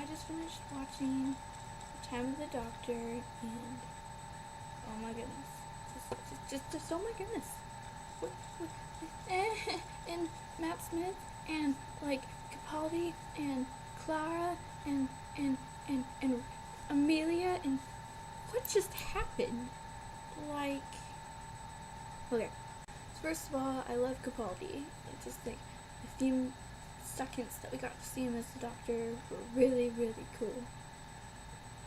just finished watching Time of the Doctor, and oh my goodness, just oh my goodness, what, and Matt Smith, and like Capaldi, and Clara, and Amelia, and what just happened? Like, okay, so first of all, I love Capaldi. It's just like a few seconds that we got to see him as the Doctor were really, really cool.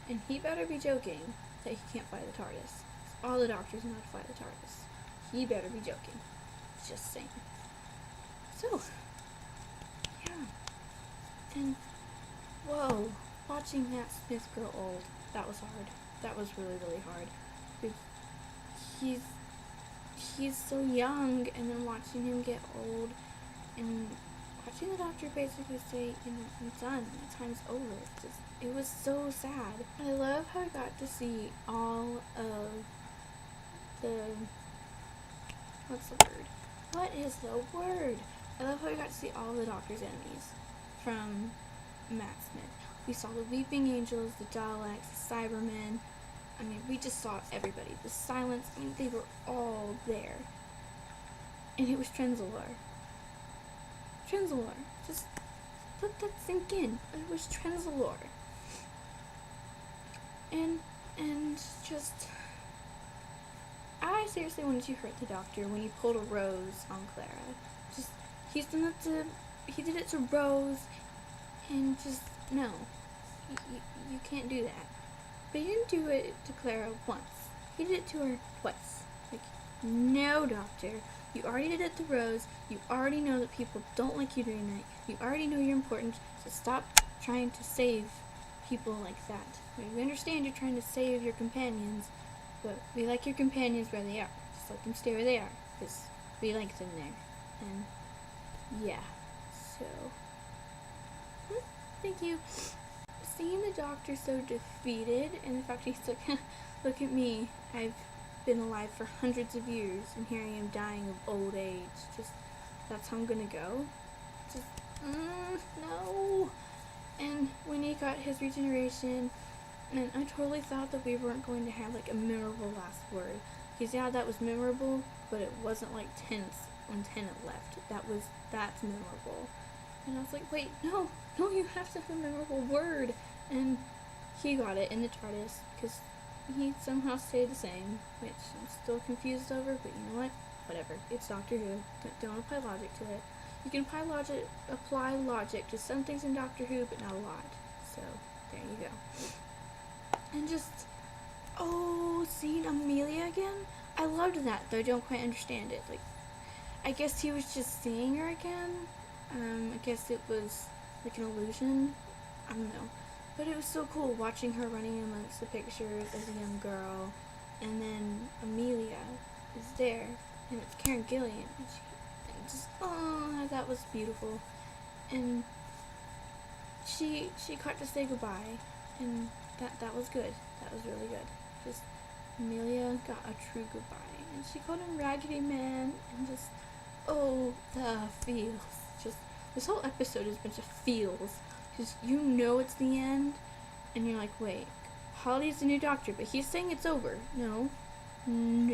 And he better be joking that he can't fly the TARDIS. All the Doctors know how to fly the TARDIS. He better be joking. Just saying. So, yeah. And, whoa, watching Matt Smith grow old, that was hard. That was really, really hard. He's so young, and then watching him get old, and watching the Doctor basically say, you know, I'm done, my time's over. It was so sad. I love how I got to see all of the, what's the word? What is the word? I love how I got to see all the Doctor's enemies from Matt Smith. We saw the Weeping Angels, the Daleks, the Cybermen. I mean, we just saw everybody. The Silence, I mean, they were all there. And it was Trenzalore. Just let that sink in. It was Trenzalore. And just, I seriously wanted to hurt the Doctor when he pulled a Rose on Clara. Just, he did it to Rose, and just, no. You can't do that. But he didn't do it to Clara once. He did it to her twice. Like, no, Doctor. You already did it to Rose. You already know that people don't like you doing that. You already know you're important. So stop trying to save people like that. I mean, we understand you're trying to save your companions, but we like your companions where they are. Just let them stay where they are, because we like them there. And, yeah. So, thank you. Seeing the Doctor so defeated, and the fact he's like, look at me, I've been alive for hundreds of years, and here I am dying of old age. Just, that's how I'm gonna go. Just, no. And when he got his regeneration, and I totally thought that we weren't going to have like a memorable last word. Because yeah, that was memorable, but it wasn't like tense when Tennant left. That's memorable. And I was like, wait, no, you have to have a memorable word. And he got it in the TARDIS, because he somehow stayed the same, which I'm still confused over, but you know what? Whatever. It's Doctor Who. Don't apply logic to it. You can apply logic to some things in Doctor Who, but not a lot. So, there you go. And just, seeing Amelia again? I loved that, though I don't quite understand it. Like, I guess he was just seeing her again. I guess it was like an illusion. I don't know. But it was so cool watching her running amongst the pictures as a young girl. And then Amelia is there, and it's Karen Gillian. And just, that was beautiful. And she got to say goodbye, and that was good. That was really good. Just, Amelia got a true goodbye. And she called him Raggedy Man, and just, the feels. Just, this whole episode is a bunch of feels. Because you know it's the end, and you're like, wait, Holly's the new Doctor, but he's saying it's over. No. And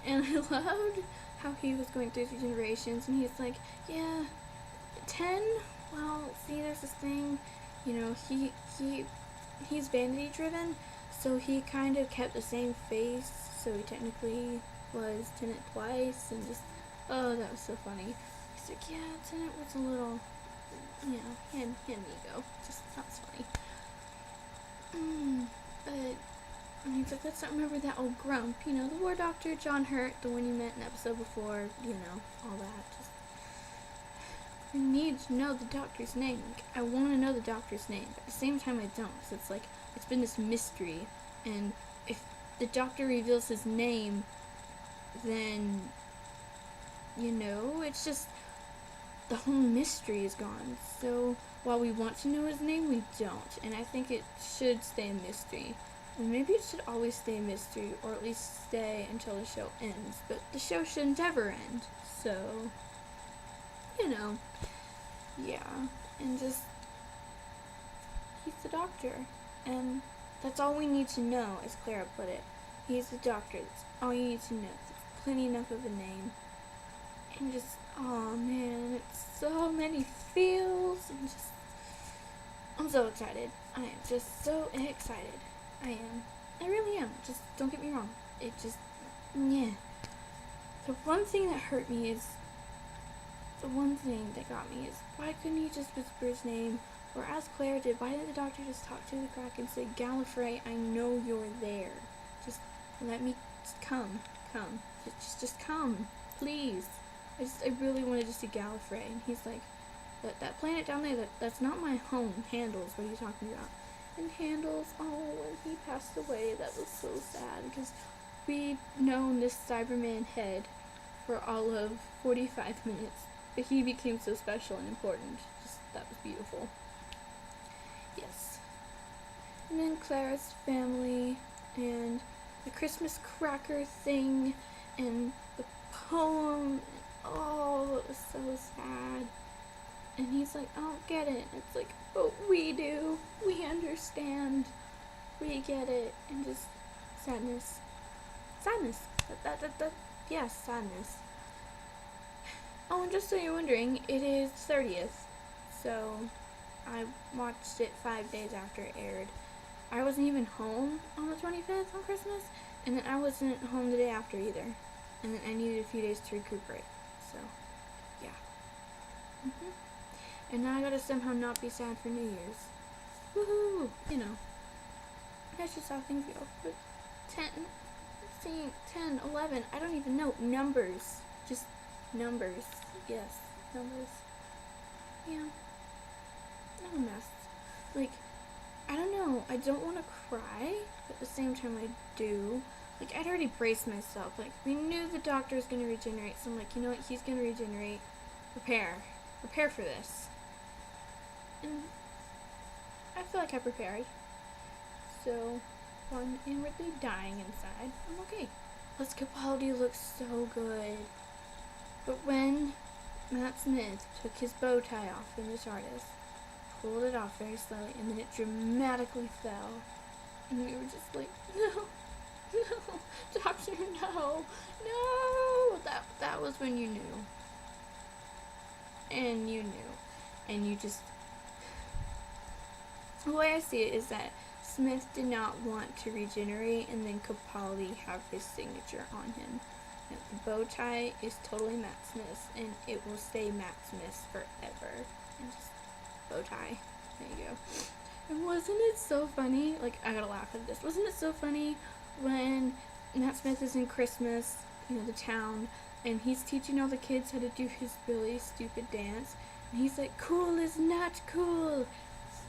I loved how he was going through his generations, and he's like, yeah, 10? Well, see, there's this thing, you know, he's vanity driven, so he kind of kept the same face, so he technically was Tennant twice, and just, that was so funny. He's like, yeah, Tennant was a little, you know, he had an ego. Just, that's funny. But, and he's like, let's not remember that old grump, you know, the War Doctor, John Hurt, the one you met in the episode before, you know, all that. Just, I need to know the Doctor's name. Like, I want to know the Doctor's name, but at the same time I don't, so it's like, it's been this mystery, and if the Doctor reveals his name, then, you know, it's just, the whole mystery is gone. So while we want to know his name, we don't. And I think it should stay a mystery. And maybe it should always stay a mystery, or at least stay until the show ends. But the show shouldn't ever end. So, you know, yeah. and just, he's the doctor. And that's all we need to know, as Clara put it. He's the doctor. That's all you need to know. It's plenty enough of a name. And just, oh man, it's so many feels. And just, I'm so excited. I am just so excited. I am. I really am. Just don't get me wrong. It just, yeah. The one thing that hurt me is, the one thing that got me is, why couldn't he just whisper his name? Or as Claire did, why didn't the doctor just talk to the crack and say, Gallifrey, I know you're there. Just let me come. Just come, please. I really wanted to see Gallifrey. And he's like, that planet down there, that's not my home. Handles, what are you talking about? And Handles, oh, when he passed away, that was so sad. Because we'd known this Cyberman head for all of 45 minutes. But he became so special and important. Just, that was beautiful. Yes. And then Clara's family, and the Christmas cracker thing, and the poem, and oh, it was so sad. And he's like, I don't get it. It's like, but we do. We understand. We get it. And just sadness. Sadness. Yes, sadness. Oh, and just so you're wondering, it is 30th. So, I watched it 5 days after it aired. I wasn't even home on the 25th on Christmas, and then I wasn't home the day after either. And then I needed a few days to recuperate. So, yeah. And now I gotta somehow not be sad for New Year's. Woohoo! You know. That's just how things go. But 10, 11, I don't even know. Numbers. Just numbers. Yes, numbers. Yeah. I'm a mess. Like, I don't know. I don't want to cry, but at the same time I do. Like, I'd already braced myself. Like, we knew the doctor was going to regenerate, so I'm like, you know what? He's going to regenerate. Prepare for this. And I feel like I prepared. So, while I'm inwardly dying inside, I'm okay. Plus, Capaldi looks so good. But when Matt Smith took his bow tie off in the TARDIS, pulled it off very slowly, and then it dramatically fell, and we were just like, no, doctor, no. That was when you knew. And you knew. And you just, the way I see it is that Smith did not want to regenerate and then Capaldi have his signature on him. Now, the bow tie is totally Matt Smith's, and it will stay Matt Smith's forever. And just bow tie. There you go. And wasn't it so funny? Like, I gotta laugh at this. Wasn't it so funny when Matt Smith is in Christmas, the town, and he's teaching all the kids how to do his really stupid dance, and he's like, cool is not cool.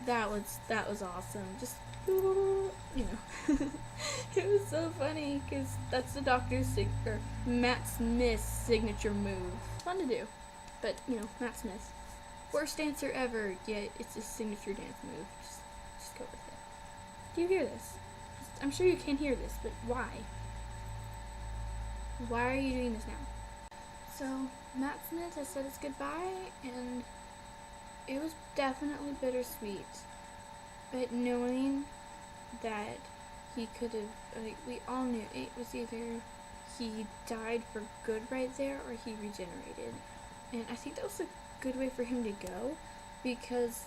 That was awesome. Just, it was so funny, because that's the doctor's or Matt Smith's signature move. Fun to do. But, Matt Smith. Worst dancer ever, yet it's a signature dance move. Just go with it. Do you hear this? I'm sure you can hear this, but why? Why are you doing this now? So, Matt Smith has said his goodbye, and it was definitely bittersweet. But knowing that he could have, we all knew it was either he died for good right there, or he regenerated. And I think that was a good way for him to go, because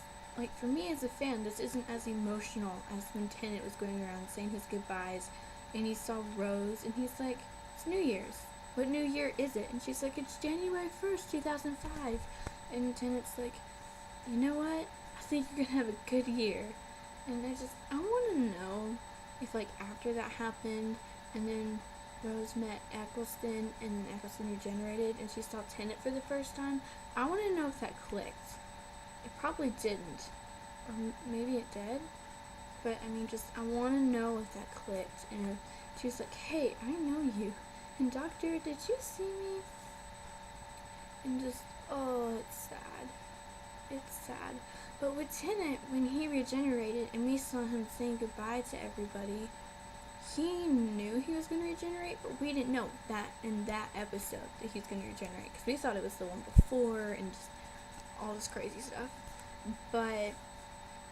for me as a fan, this isn't as emotional as when Tennant was going around saying his goodbyes and he saw Rose and he's like, it's New Year's, what new year is it? And she's like, it's January 1st 2005, and Tennant's like, you know what, I think you're gonna have a good year. And I want to know if after that happened and then Rose met Eccleston, and then Eccleston regenerated, and she saw Tennant for the first time. I want to know if that clicked. It probably didn't. Or maybe it did. But, I want to know if that clicked. And if she was like, hey, I know you. And Doctor, did you see me? And just, oh, it's sad. It's sad. But with Tennant, when he regenerated, and we saw him saying goodbye to everybody, he knew he was going to regenerate, but we didn't know that in that episode that he's going to regenerate, because we thought it was the one before and just all this crazy stuff. But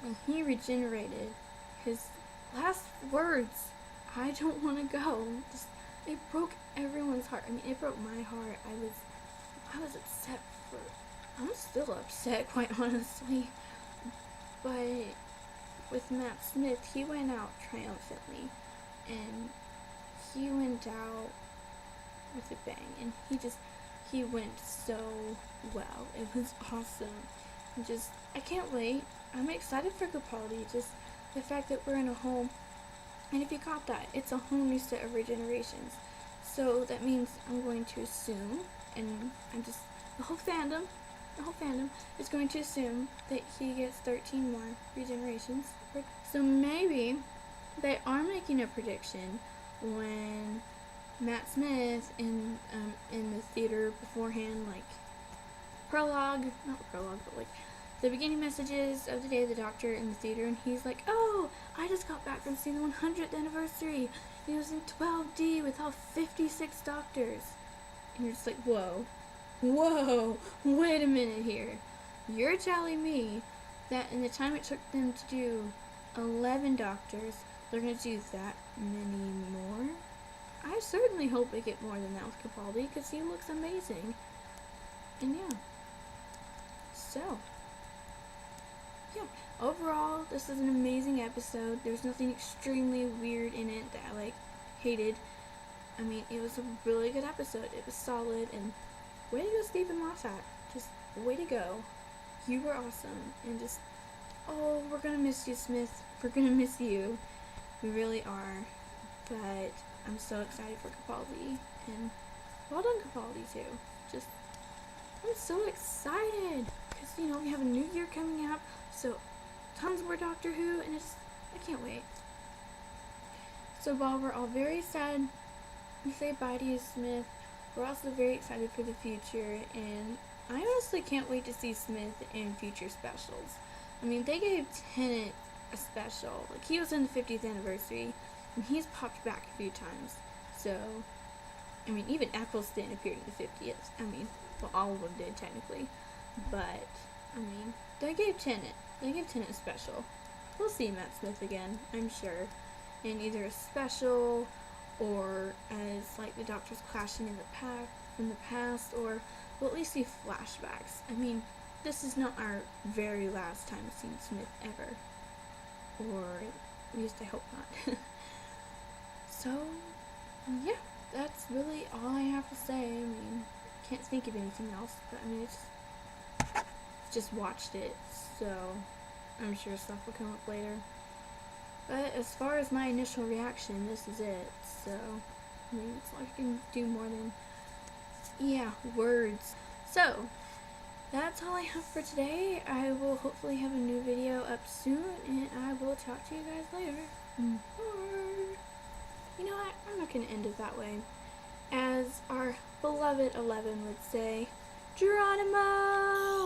when he regenerated, his last words, "I don't want to go," just, it broke everyone's heart. I mean, it broke my heart. I was upset for, I'm still upset, quite honestly. But with Matt Smith, he went out triumphantly, and he went out with a bang, and he went so well. It was awesome. I can't wait. I'm excited for Capaldi. Just the fact that we're in a home, and if you caught that, it's a whole new set of regenerations. So that means I'm going to assume, and the whole fandom, is going to assume that he gets 13 more regenerations. So maybe they are making a prediction when Matt Smith in the theater beforehand, like not prologue, but like the beginning messages of the Day of the Doctor in the theater, and he's like, "Oh, I just got back from seeing the 100th anniversary. It was in 12D with all 56 doctors." And you're just like, whoa, wait a minute here. You're telling me that in the time it took them to do 11 doctors, they're going to do that many more? I certainly hope they get more than that with Capaldi, because he looks amazing. And yeah. So, yeah. Overall, this is an amazing episode. There's nothing extremely weird in it that I, hated. I mean, it was a really good episode. It was solid, and way to go, Stephen Moffat. Just way to go. You were awesome, and just, oh, we're gonna miss you, Smith. We're gonna miss you. We really are. But I'm so excited for Capaldi, and well done, Capaldi, too. I'm so excited, because, we have a new year coming up, so tons more Doctor Who, and I can't wait. So while we're all very sad to say bye to you, Smith, we're also very excited for the future, and I honestly can't wait to see Smith in future specials. I mean, they gave Tennant a special. He was in the 50th anniversary, and he's popped back a few times. So, I mean, even Eccleston appeared in the 50th. I mean, well, all of them did, technically. But, I mean, they gave Tennant a special. We'll see Matt Smith again, I'm sure, in either a special, or as, the Doctors clashing from the past, or we'll at least see flashbacks. I mean, this is not our very last time seeing Smith ever. Or, at least I hope not. So, yeah, that's really all I have to say. I mean, can't think of anything else, but I mean, just watched it, so I'm sure stuff will come up later. But as far as my initial reaction, this is it. So, I mean, it's like I can do more than, words. So, that's all I have for today. I will hopefully have a new video up soon, and I will talk to you guys later. Or, you know what? I'm not going to end it that way. As our beloved 11 would say, Geronimo!